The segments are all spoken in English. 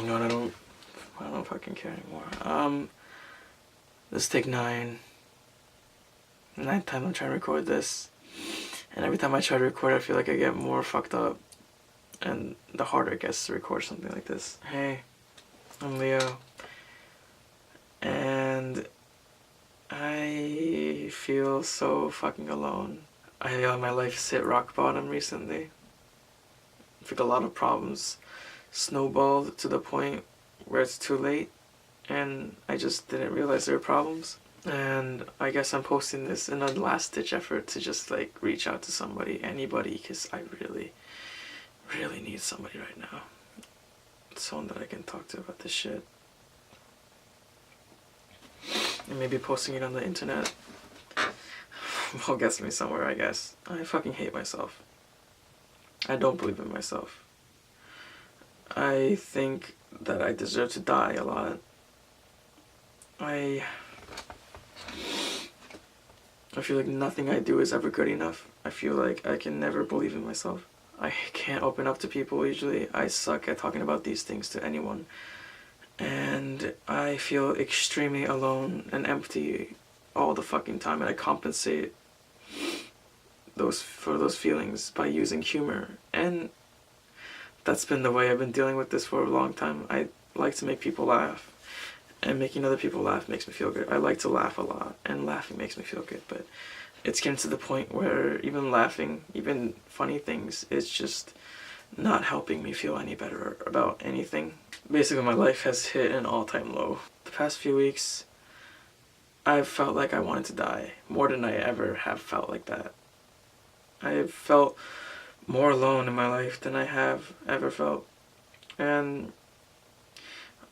You know what, I don't fucking care anymore. This take ninth time I'm trying to record this. And every time I try to record, I feel like I get more fucked up. And the harder it gets to record something like this. Hey, I'm Leo. And I feel so fucking alone. I feel my life's hit rock bottom recently. I think a lot of problems snowballed to the point where it's too late. And I just didn't realize there were problems. And I guess I'm posting this in a last ditch effort to just like reach out to somebody, anybody, because I really need somebody right now. Someone that I can talk to about this shit. And maybe posting it on the internet will get me somewhere, I guess. I fucking hate myself. I don't believe in myself. I think that I deserve to die a lot. I feel like nothing I do is ever good enough. I feel like I can never believe in myself. I can't open up to people usually. I suck at talking about these things to anyone. And I feel extremely alone and empty all the fucking time, and I compensate for those feelings by using humor. And that's been the way I've been dealing with this for a long time. I like to make people laugh. And making other people laugh makes me feel good. I like to laugh a lot, and laughing makes me feel good. But it's getting to the point where even laughing, even funny things, is just not helping me feel any better about anything. Basically, my life has hit an all-time low. The past few weeks, I've felt like I wanted to die. More than I ever have felt like that. I've felt more alone in my life than I have ever felt. And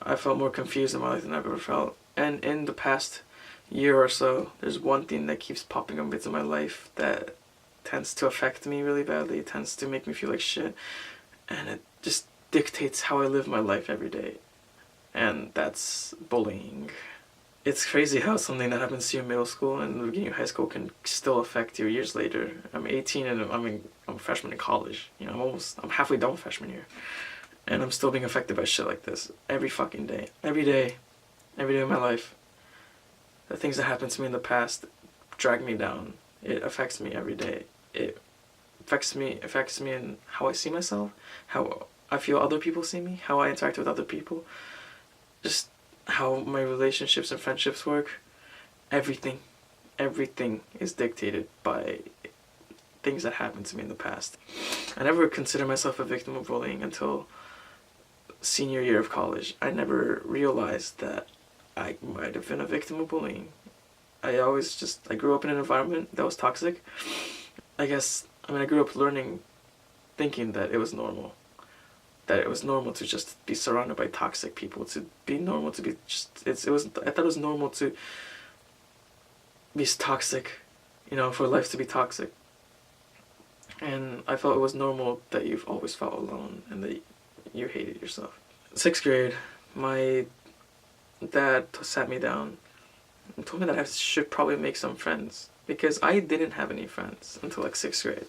I felt more confused in my life than I've ever felt. And in the past year or so, there's one thing that keeps popping up into my life that tends to affect me really badly. It tends to make me feel like shit. And it just dictates how I live my life every day. And that's bullying. It's crazy how something that happens to you in middle school and the beginning of high school can still affect you years later. I'm 18 and I'm a freshman in college. You know, I'm halfway done with freshman year. And I'm still being affected by shit like this every fucking day. Every day of my life. The things that happened to me in the past drag me down. It affects me every day. It affects me in how I see myself, how I feel other people see me, how I interact with other people, just how my relationships and friendships work. Everything is dictated by things that happened to me in the past. I never considered myself a victim of bullying until senior year of college. I never realized that I might have been a victim of bullying. I grew up in an environment that was toxic. I grew up thinking that it was normal. That it was normal to just be surrounded by toxic people, I thought it was normal to be toxic, for life to be toxic. And I felt it was normal that you've always felt alone and that you hated yourself. 6th grade, my dad sat me down and told me that I should probably make some friends, because I didn't have any friends until like 6th grade.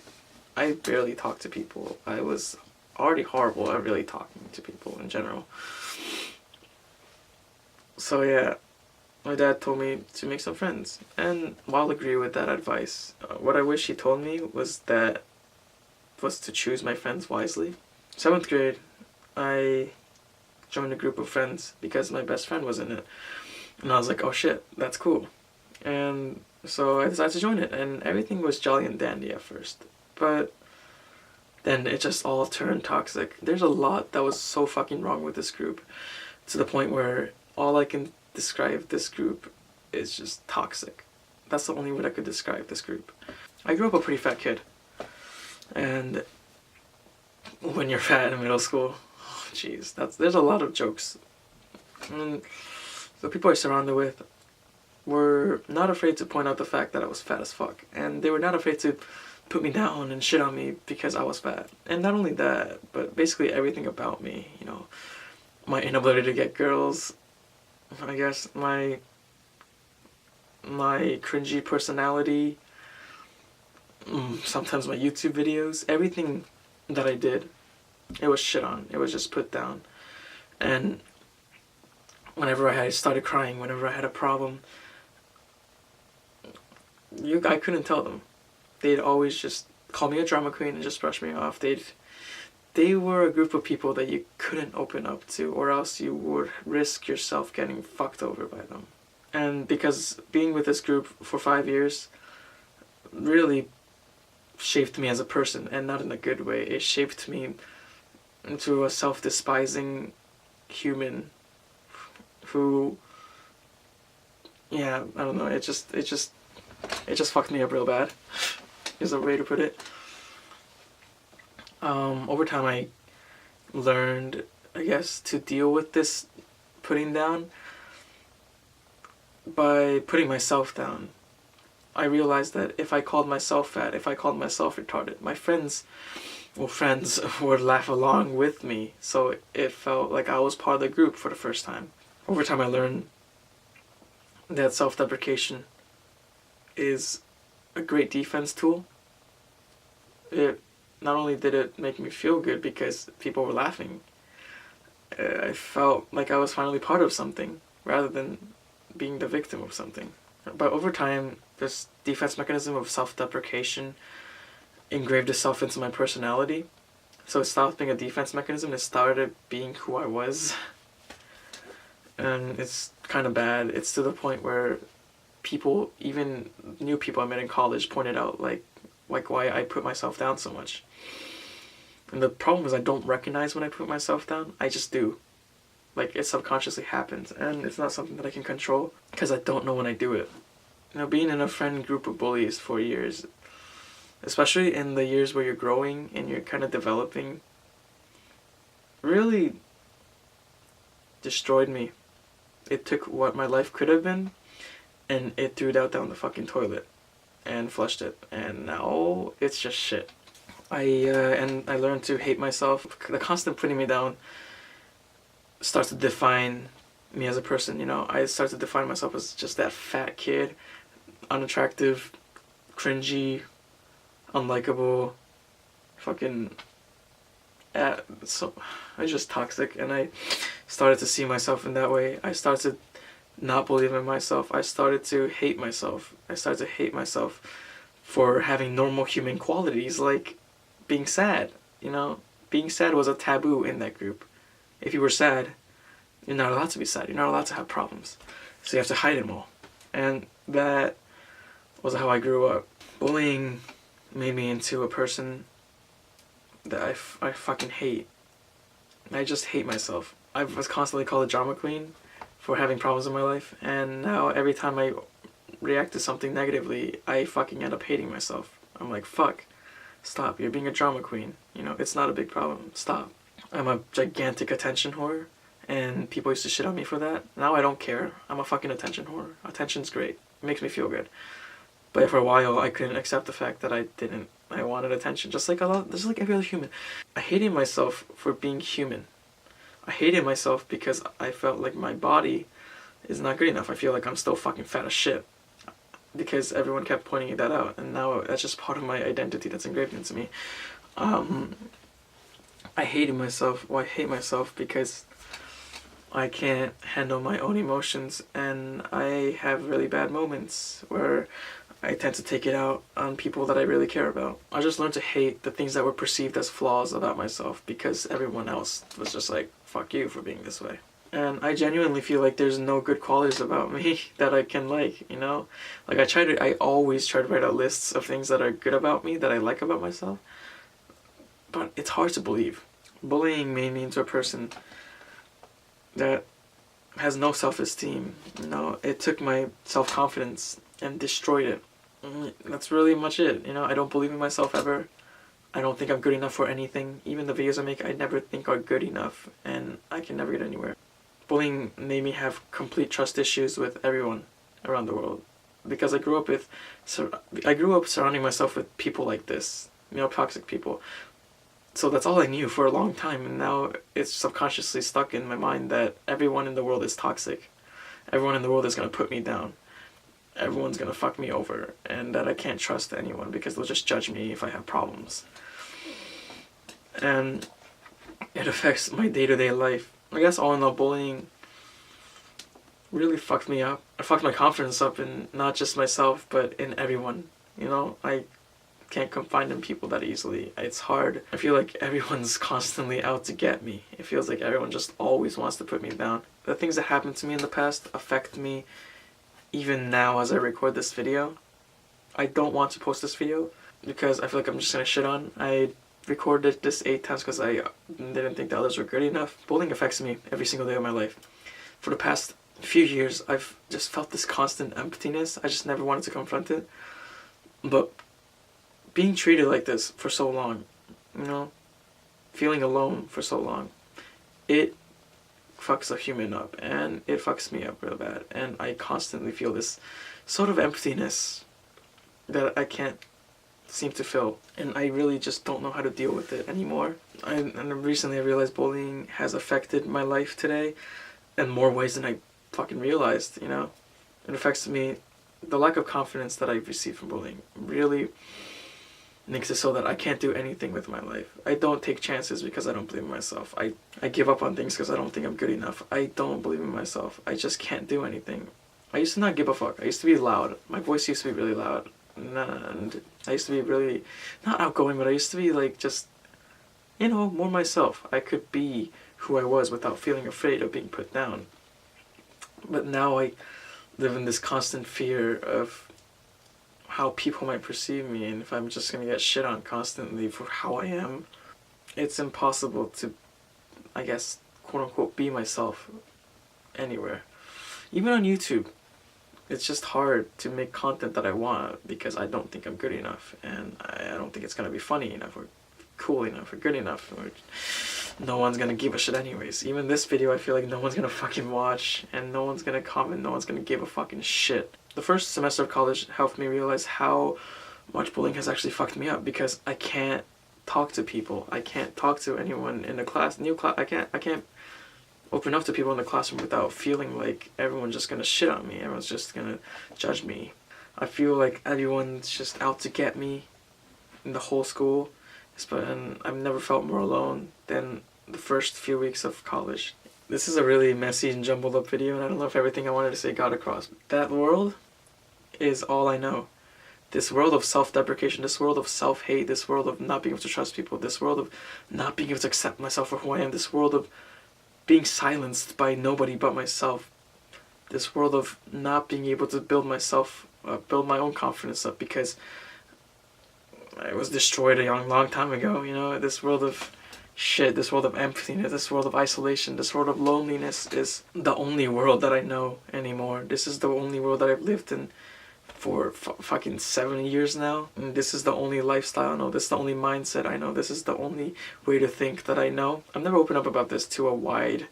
I barely talked to people. I was already horrible at really talking to people in general. So yeah, my dad told me to make some friends, and while I agree with that advice, what I wish he told me was to choose my friends wisely. 7th grade, I joined a group of friends because my best friend was in it. And I was like, oh shit, that's cool. And so I decided to join it, and everything was jolly and dandy at first. But then it just all turned toxic. There's a lot that was so fucking wrong with this group, to the point where all I can describe this group is just toxic. That's the only word I could describe this group. I grew up a pretty fat kid. And when you're fat in middle school, jeez, there's a lot of jokes. And the people I surrounded with were not afraid to point out the fact that I was fat as fuck. And they were not afraid to put me down and shit on me because I was fat. And not only that, but basically everything about me, my inability to get girls, I guess, my cringy personality, sometimes my YouTube videos, everything that I did, it was shit on. It was just put down. And whenever I started crying, whenever I had a problem, I couldn't tell them. They'd always just call me a drama queen and just brush me off. They were a group of people that you couldn't open up to, or else you would risk yourself getting fucked over by them. And because being with this group for 5 years really shaped me as a person, and not in a good way. It shaped me into a self-despising human who, yeah, I don't know, it just fucked me up real bad, is a way to put it. Over time I learned, I guess, to deal with this putting down by putting myself down. I realized that if I called myself fat, if I called myself retarded, my friends would laugh along with me, so it felt like I was part of the group for the first time. Over time I learned that self-deprecation is a great defense tool. It not only did it make me feel good because people were laughing, I felt like I was finally part of something rather than being the victim of something. But over time, this defense mechanism of self-deprecation engraved itself into my personality. So it stopped being a defense mechanism, it started being who I was. And it's kind of bad. It's to the point where people, even new people I met in college, pointed out like why I put myself down so much. And the problem is I don't recognize when I put myself down. I just do. Like, it subconsciously happens, and it's not something that I can control because I don't know when I do it. You know, being in a friend group of bullies for years, especially in the years where you're growing and you're kind of developing, really destroyed me. It took what my life could have been and it threw it out down the fucking toilet and flushed it, and now it's just shit. I learned to hate myself. The constant putting me down starts to define me as a person, you know. I start to define myself as just that fat kid, unattractive, cringy, unlikable, fucking, so I was just toxic, and I started to see myself in that way. I started to not believe in myself. I started to hate myself. I started to hate myself for having normal human qualities, like being sad, you know. Being sad was a taboo in that group. If you were sad, you're not allowed to be sad. You're not allowed to have problems. So you have to hide them all. And that was how I grew up. Bullying made me into a person that I fucking hate. I just hate myself. I was constantly called a drama queen for having problems in my life. And now every time I react to something negatively, I fucking end up hating myself. I'm like, fuck. Stop. You're being a drama queen. You know, it's not a big problem. Stop. I'm a gigantic attention whore, and people used to shit on me for that. Now I don't care. I'm a fucking attention whore. Attention's great. It makes me feel good. But for a while, I couldn't accept the fact that I wanted attention, just like every other human. I hated myself for being human. I hated myself because I felt like my body is not good enough. I feel like I'm still fucking fat as shit. Because everyone kept pointing that out, and now that's just part of my identity that's engraved into me. I hated myself. Well, I hate myself because I can't handle my own emotions, and I have really bad moments where I tend to take it out on people that I really care about. I just learned to hate the things that were perceived as flaws about myself because everyone else was just like, fuck you for being this way. And I genuinely feel like there's no good qualities about me that I can like, you know? Like I always try to write out lists of things that are good about me, that I like about myself. But it's hard to believe. Bullying made me into a person that has no self-esteem, you know? It took my self-confidence and destroyed it. That's really much it, you know? I don't believe in myself ever. I don't think I'm good enough for anything. Even the videos I make, I never think are good enough, and I can never get anywhere. Bullying made me have complete trust issues with everyone around the world, because I grew up surrounding myself with people like this, you know, toxic people. So that's all I knew for a long time, and now it's subconsciously stuck in my mind that everyone in the world is toxic. Everyone in the world is gonna put me down. Everyone's gonna fuck me over, and that I can't trust anyone because they'll just judge me if I have problems. And it affects my day-to-day life I guess all in all, bullying really fucked me up. It fucked my confidence up in not just myself, but in everyone. You know, I can't confide in people that easily. It's hard. I feel like everyone's constantly out to get me. It feels like everyone just always wants to put me down. The things that happened to me in the past affect me even now as I record this video. I don't want to post this video because I feel like I'm just gonna shit on. I recorded this 8 times because I didn't think the others were good enough. Bullying affects me every single day of my life. For the past few years, I've just felt this constant emptiness. I just never wanted to confront it. But being treated like this for so long, you know, feeling alone for so long, it fucks a human up, and it fucks me up real bad. And I constantly feel this sort of emptiness that I can't seem to fill, and I really just don't know how to deal with it anymore. And recently I realized bullying has affected my life today in more ways than I fucking realized, you know. It affects me. The lack of confidence that I've received from bullying really makes it so that I can't do anything with my life. I don't take chances because I don't believe in myself. I give up on things because I don't think I'm good enough. I don't believe in myself. I just can't do anything. I used to not give a fuck. I used to be loud. My voice used to be really loud. And I used to be really, not outgoing, but I used to be like just, you know, more myself. I could be who I was without feeling afraid of being put down. But now I live in this constant fear of how people might perceive me, and if I'm just gonna get shit on constantly for how I am. It's impossible to, I guess, quote unquote, be myself anywhere. Even on YouTube, it's just hard to make content that I want because I don't think I'm good enough, and I don't think it's gonna be funny enough or cool enough or good enough, or no one's gonna give a shit anyways. Even this video, I feel like no one's gonna fucking watch, and no one's gonna comment, no one's gonna give a fucking shit. The first semester of college helped me realize how much bullying has actually fucked me up, because I can't talk to people. I can't talk to anyone in the class, I can't open up to people in the classroom without feeling like everyone's just gonna shit on me, everyone's just gonna judge me. I feel like everyone's just out to get me in the whole school, and I've never felt more alone than the first few weeks of college. This is a really messy and jumbled up video, and I don't know if everything I wanted to say got across. That world is all I know. This world of self-deprecation, this world of self-hate, this world of not being able to trust people, this world of not being able to accept myself for who I am, this world of being silenced by nobody but myself, this world of not being able to build myself, build my own confidence up because I was destroyed a long time ago, you know. This world of shit, this world of emptiness, this world of isolation, this world of loneliness is the only world that I know anymore. This is the only world that I've lived in for fucking 7 years now. And this is the only lifestyle I know. This is the only mindset I know. This is the only way to think that I know. I've never opened up about this to a wide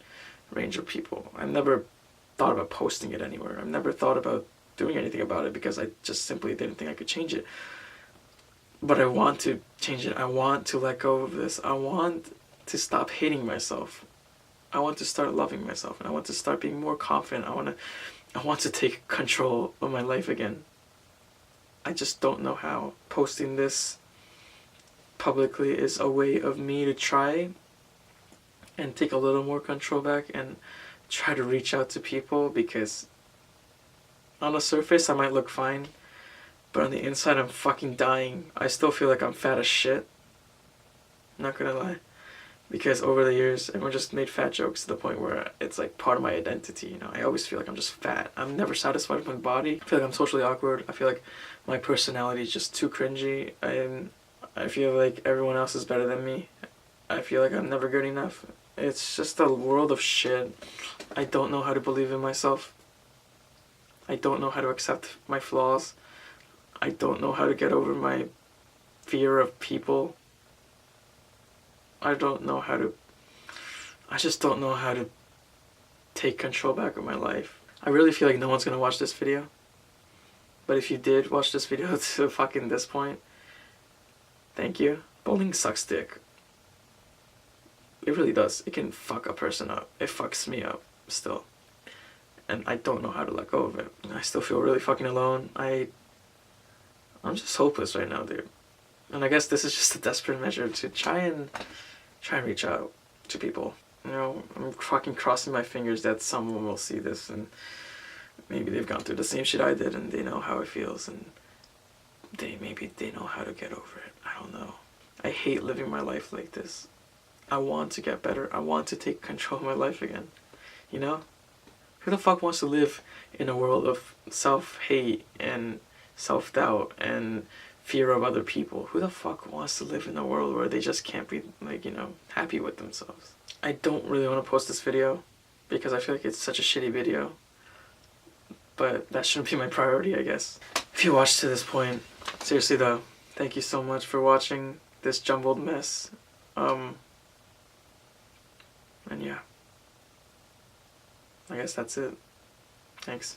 range of people. I've never thought about posting it anywhere. I've never thought about doing anything about it because I just simply didn't think I could change it. But I want to change it. I want to let go of this. I want to stop hating myself. I want to start loving myself, and I want to start being more confident. I want to take control of my life again. I just don't know how. Posting this publicly is a way of me to try and take a little more control back and try to reach out to people, because on the surface I might look fine, but on the inside I'm fucking dying. I still feel like I'm fat as shit. Not gonna lie. Because over the years, everyone just made fat jokes to the point where it's like part of my identity, you know. I always feel like I'm just fat. I'm never satisfied with my body. I feel like I'm socially awkward. I feel like my personality is just too cringy. I feel like everyone else is better than me. I feel like I'm never good enough. It's just a world of shit. I don't know how to believe in myself. I don't know how to accept my flaws. I don't know how to get over my fear of people. I just don't know how to take control back of my life. I really feel like no one's gonna watch this video. But if you did watch this video to fucking this point, thank you. Bullying sucks dick. It really does. It can fuck a person up. It fucks me up still. And I don't know how to let go of it. I still feel really fucking alone. I'm just hopeless right now, dude. And I guess this is just a desperate measure to try and reach out to people. You know, I'm fucking crossing my fingers that someone will see this and maybe they've gone through the same shit I did and they know how it feels and maybe they know how to get over it. I don't know. I hate living my life like this. I want to get better. I want to take control of my life again. You know? Who the fuck wants to live in a world of self-hate and self-doubt and fear of other people? Who the fuck wants to live in a world where they just can't be, like, you know, happy with themselves? I don't really want to post this video because I feel like it's such a shitty video. But that shouldn't be my priority, I guess. If you watched to this point, seriously though, thank you so much for watching this jumbled mess. And yeah. I guess that's it. Thanks.